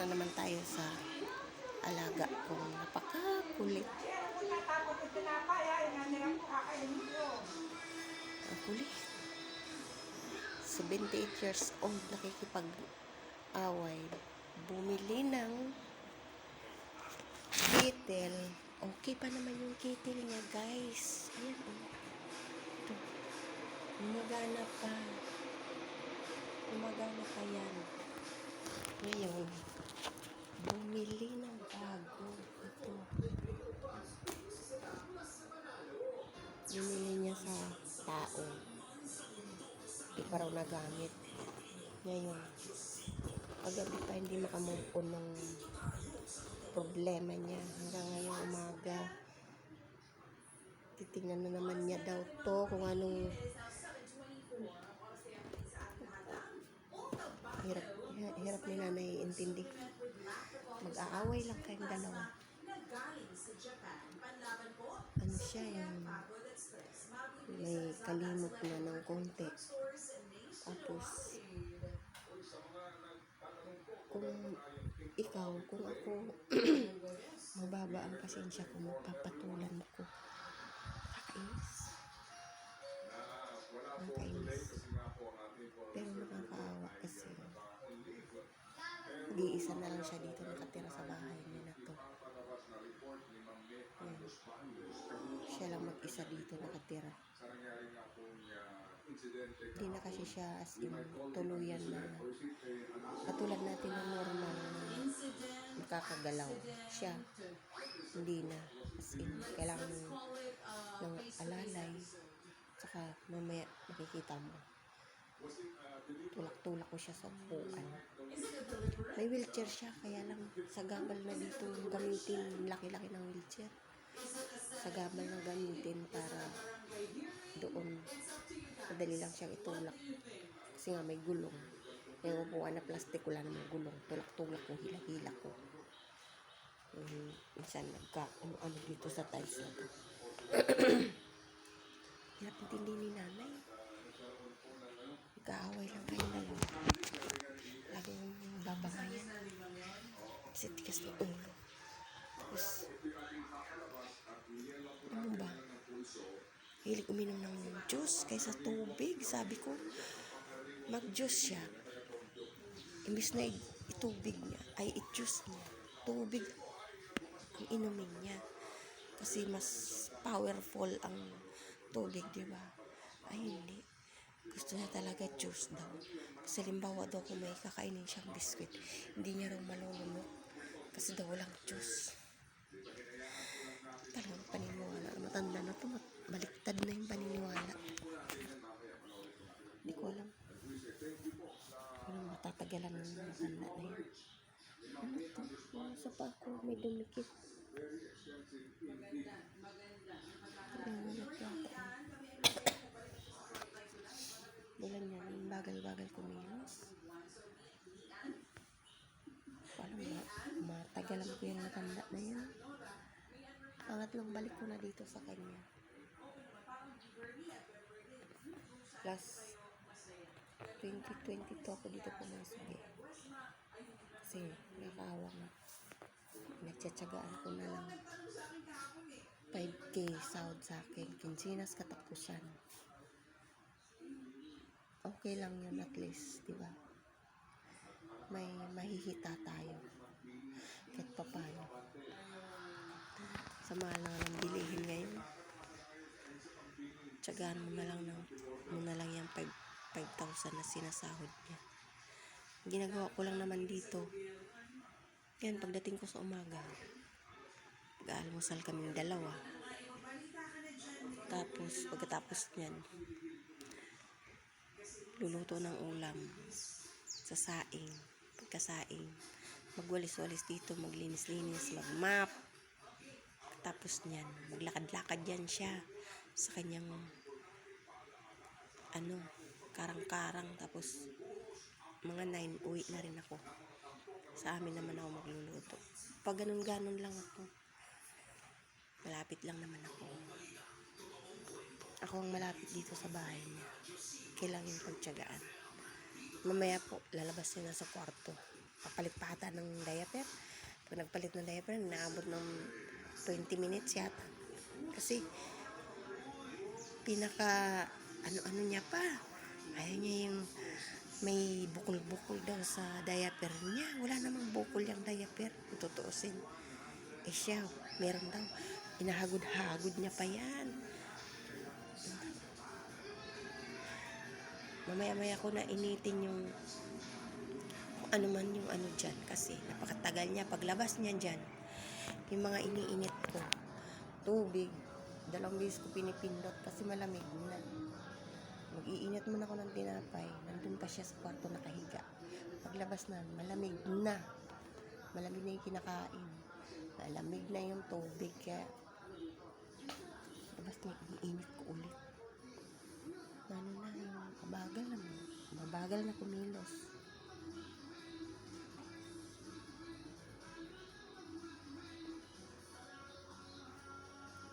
na naman tayo sa alaga kong napakakulit. Ang kulit. 78 years old, nakikipag-away. Bumili ng kettle. Okay pa naman yung kettle niya, guys. Ayan, oh. Ito. Gumagana pa. Gumagana pa yan. Ngayon, bumili ng bago. Ito. Bumili niya sa tao. Hindi pa raw nagamit. Ngayon, paggabi pa hindi makamove on ng problema niya. Hanggang ngayong umaga, titingnan na naman niya daw to kung anong hirap ni nanay intindi. Mag-aaway lang kayong dalawa. Ano siya, yung may kalimot na ng konti. Tapos, kung ako, mababa ang pasensya ko, magpapatulan ko. Nakakainis. Pero nakakaawa kasi di-isa na lang siya dito nakatira sa bahay niya na to. Siya lang mag-isa dito nakatira. Hindi na kasi siya as in tuluyan na katulad natin na normal na makakagalaw. Siya hindi na as in kailangan ng alalay. Saka mamaya makikita mo, tulak-tulak ko siya sa upuan. May wheelchair siya, kaya lang sagabal na dito gamitin. Laki-laki ng wheelchair, sagabal na gamitin para doon madali lang siyang itulak kasi nga may gulong. Yung upuan na plastic, wala namang gulong. Tulak-tulak ko, hila-hila ko. Minsan ano dito sa tiles na to. Hirap intindi ni nanay. Nag-aaway lang kayo dalawa. Laging babangayan. Kasi tigas ng ulo. Tapos, ano ba? Hilig uminom ng juice kaysa tubig. Sabi ko, mag-juice siya. Imbis na itubig niya, ay i-juice niya. Tubig ang inumin niya. Kasi mas powerful ang tubig, di ba? Ay, hindi. Gusto niya talaga juice daw. Kasi limbawa daw kung may kakainin siyang biskwit, hindi niya raw malulunok. Kasi daw walang juice. Talagang paniniwala. Matanda na to, baliktad na yung paniniwala. Hindi ko alam. Pero matatagalan ng matanda na yun. Ano to? Nasa pa ako, may dumikit. Bulan niya, bagal-bagal kumilos. Alam mo, matagalan ko yung matanda na yun. Pangatlong balik ko na dito sa kanya. Last 2022 ako dito pumasok eh. Kasi nakakaawa nga. Nagtsatsagaan ko na lang 5K sahod sa akin. Kinsinas katapusan. Okay lang yun at least, di ba? May mahihita tayo. Kahit pa paano. Sa mahal na ng bilihin ngayon. Tsagaan mo na lang yung 5,000 na sinasahod niya. Ginagawa ko lang naman dito. Yan, pagdating ko sa umaga, mag-aalmusal kaming dalawa. Tapos, pagkatapos niyan, luluto ng ulam sa saing. Pagkasaing, magwalis-walis dito, maglinis-linis, magmap. Tapos niyan, maglakad-lakad yan siya sa kanyang karang-karang. Tapos mga 9, uwi na rin ako. Sa amin naman ako magluluto. Pag ganun-ganon lang ako, malapit lang naman ako. Ako ang malapit dito sa bahay niya. Kailangan pagtsagaan. Mamaya po, lalabas niya na sa kwarto. papalit pa ata ng diaper. Pag nagpalit ng diaper, naabot ng 20 minutes yata. Kasi, pinaka, ano-ano niya pa. Ayaw niya yung may bukol-bukol daw sa diaper niya. Wala namang bukol yung diaper. Kung tutuusin. Eh siya, meron daw. Inahagod-hagod niya pa yan. Mamaya-maya ko na initin yung kung ano man yung ano dyan. Kasi napakatagal niya. Paglabas niya dyan, yung mga iniinit ko, tubig, 2 beses ko pinipindot kasi malamig na. Mag-iinit muna ako ng tinapay. Nandun pa siya sa kwarto nakahiga. Paglabas na, malamig na. Malamig na yung kinakain. Malamig na yung tubig. Kaya, labas na, iinit ko ulit. Ano na, yung mabagal na. Mabagal na kumilos.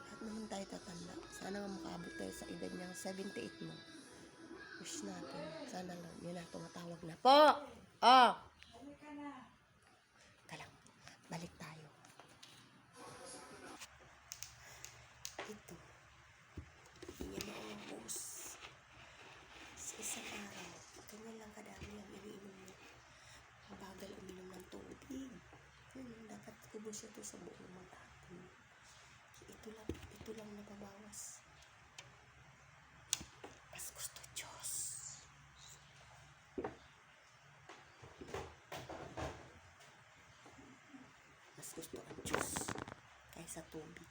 Lahat naman tayo tatanda. Sana nga makaabot tayo sa edad niyang 78 mo. Wish natin. Sana lang. Yun na, tumatawag na. Po! Oh! Kalang. Balik tayo. Ito. Hindi niya maubos. Sa isang araw, ganyan lang kadami ang iniinom niya. Mabagal uminom ng tubig. Yun, dapat ubos ito sa buong maghapon. Ito lang nababawas. Mas gusto Diyos. Mas gusto ang Diyos kaysa tubig.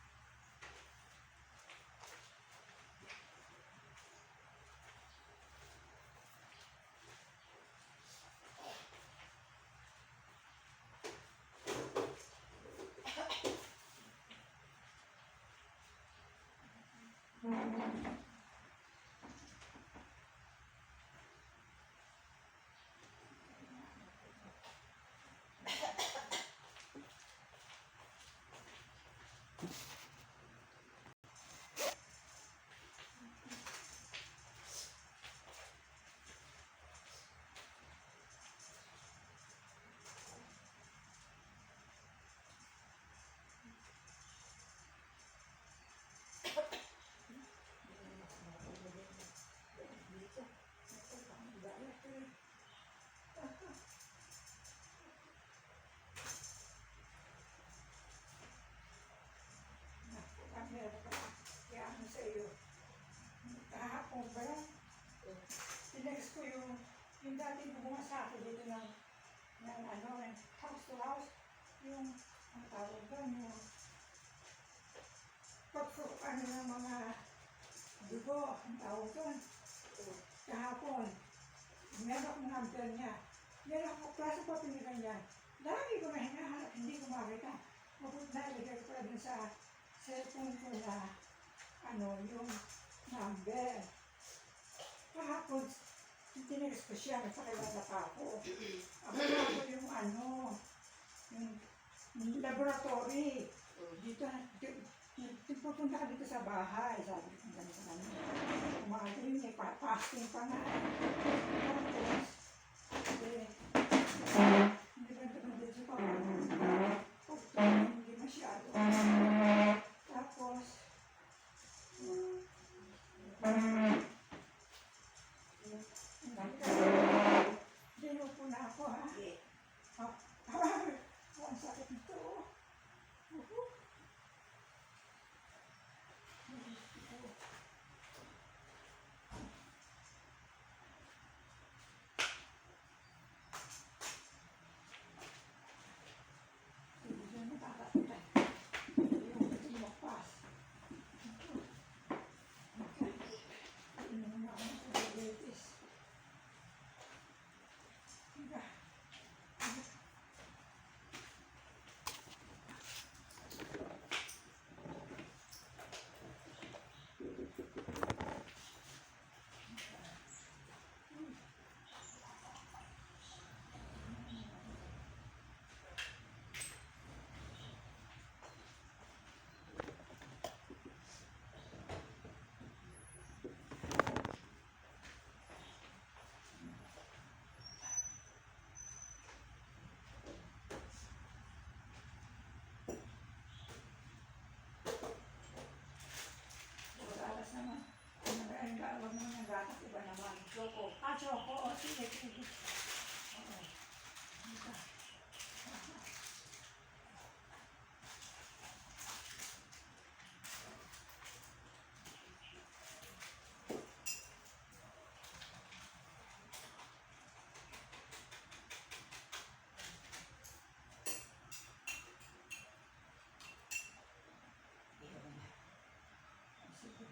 Kahapon ba yan? Tinext ko yung dating bumunga sa akin dito ng house to house, yung, ang tawag doon, yung ano ng mga dugo, ang tawag doon. Kahapon, meron akong number niya. Meron akong klase pa pinigan niya. Lagi ko na hinahanap, hindi ko makita. Mabuti na ilagay ko pala dun sa cellphone ko na yung number. Kahapon, tinext ko siya, nagpakilala pa ako. Ako yung laboratory. Dito, pupunta ka dito sa bahay. Sabi ko, ganito na. Umaga yun, fasting pa nga. Tapos, hindi ba ito dito pa? Hindi masyado. Tapos, dinupo na ako, ha? Ang sakit nito. sige. Oo. Dito. Sige.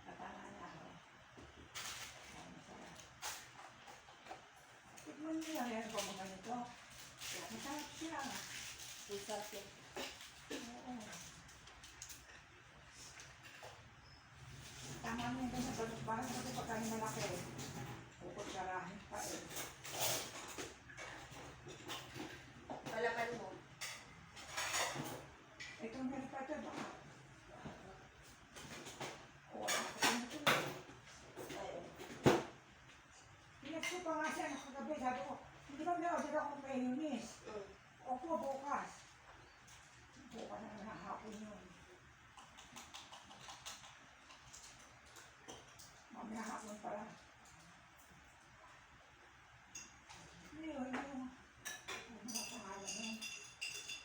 Tatama na ako. Ay, masarap. Tikman mo lang yan kung mga nito. Masarap siya. Masarap yan. Oo. Tama mo yung ganyan. Bakit kasi pagkain malaki? Bukod karahin pa eh. Palakan mo. Ito meron pa ito baka. Oo, ano ito? Pinas ko pa nga siya nakagabi. Sabi ko, hindi ba may order akong mayonnaise? Opo, bukas. Bukas na nahapon yun. Mamaya hapon pala. Yun, yung mga pangalan nun.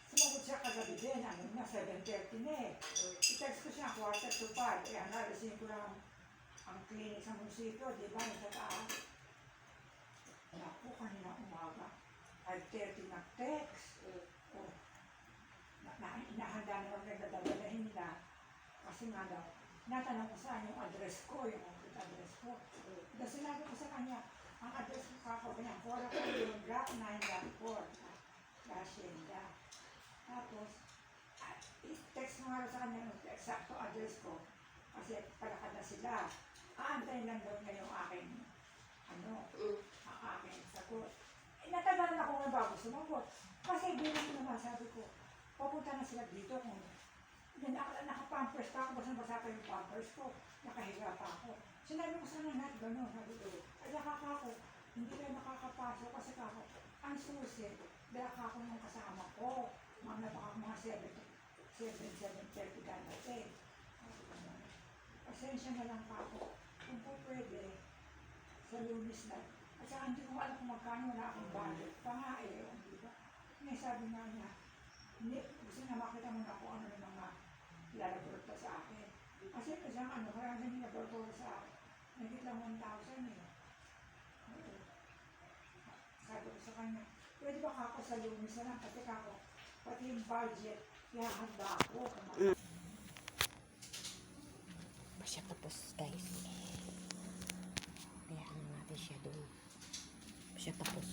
Sumagot siya kagabi din. Ano na, 7:30 na eh. I-text ko siya, 4:45. Eh, analisin ko lang ang clinic sa munisipyo, di ba? Sa taas. Naku, kanina umaga. 5:30 nag-text. Oh, inahanda na lang nagdadalahin nila. Kasi nga daw, natanong ko saan yung address ko, yung address ko. Tapos sinabi ko sa kanya, ang address ko kako, kanya, 4 ako yung block 9.4. Hacienda. Tapos, i-text mo nga sa kanya yung eksakto address ko. Kasi palakad na sila. Aantayin lang daw niya yung aking, ang aking sagot. Natagalan ako nga bago sumagot. Kasi bilang naman, sabi ko, papunta na sila dito kung nakapampers pa ako, basa-basa pa yung pampers ko, nakahiga pa ako. Sinabi ko sa nanat, gano'n, sabi ko, ay nakaka ako, hindi kayo nakakapasok kasi kako, ang susi, dahil kako ng kasama ko, mga baka mga 7:30 dadating. Pasensya na lang kako, kung po pwede, sa Lunes na. At saka hindi ko alam kung magkano, wala akong budget pa nga eh, di ba? May sabi nga niya, hindi, gusto na makita mo na kung ano yung mga lalabot pa sa akin. Kasi ano, kaya hindi nababot sa akin. Nagit lang 1,000 eh. Oo. Sabi ko sa kanya, pwede ba kako sa Lunes na lang? Kasi kako, pati yung budget, ihahanda ako. Siya tapos guys. Kaya ano natin siya doon. Siya tapos.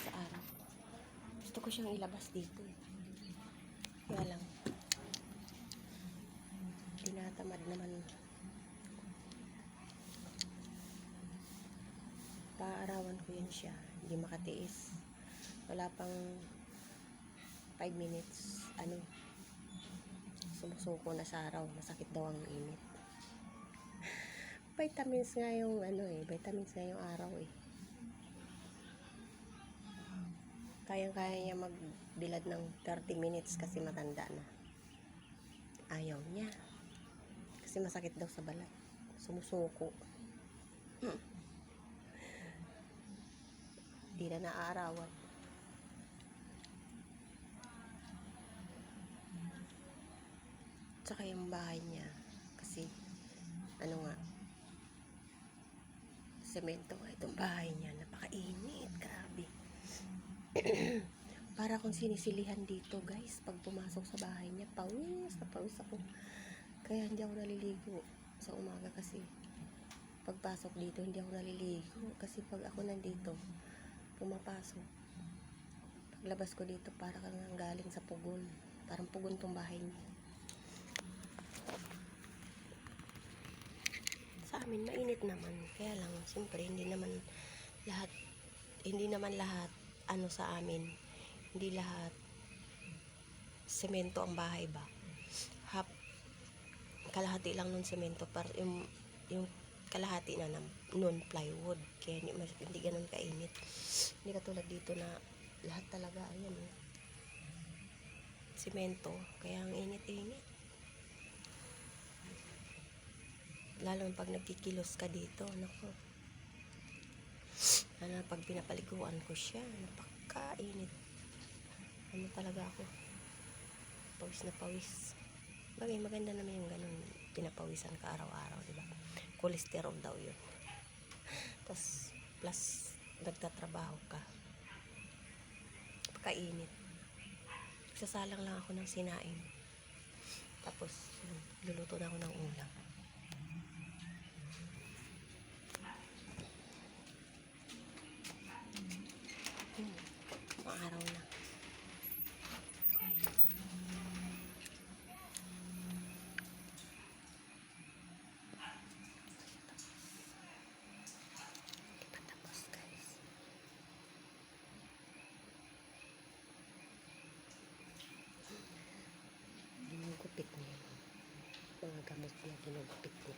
Sa araw. Gusto ko siyang ilabas dito eh. Kaya lang. Tinatamad naman. Paarawan ko yan siya. Hindi makatiis. Wala pang 5 minutes. Sumusuko na sa araw. Masakit daw ang init. Vitamins nga yung vitamins nga yung araw eh. Kayang-kaya niya magbilad ng 30 minutes kasi matanda na. Ayaw niya. Kasi masakit daw sa balat. Sumusuko. Di na naaarawan. Tsaka yung bahay niya. Kasi, semento nga itong bahay niya. Napakainit. Grabe. Para kung sinisilihan dito, guys. Pag pumasok sa bahay niya, pawis na pawis ako. Kaya hindi ako naliligo sa umaga kasi pagpasok dito, hindi ako naliligo. Kasi pag ako nandito, pumapasok. Paglabas ko dito, para kang galing sa pugon. Parang pugon tong bahay niya. Sa amin, mainit naman. Kaya lang, siyempre, hindi naman lahat, sa amin, hindi lahat semento ang bahay ba. Kalahati lang nun semento, para yung kalahati na nun plywood. Kaya hindi ganun kainit. Hindi katulad dito na lahat talaga, ayan semento. Kaya ang init-init. Lalo pag nagkikilos ka dito, naku. Lalo pag pinapaliguan ko siya, napakainit. Ano talaga ako? Pawis na pawis. Bagay, maganda naman yung ganun. Pinapawisan ka araw-araw, di ba? Cholesterol daw yun. Tapos, plus, nagtatrabaho ka. Napakainit. Sasalang lang ako ng sinaing. Tapos, luluto na ako ng ulam. Maaraw na. Di pa tapos, guys. Ginugupit niya. Mga gamot niya, ginugupit niya.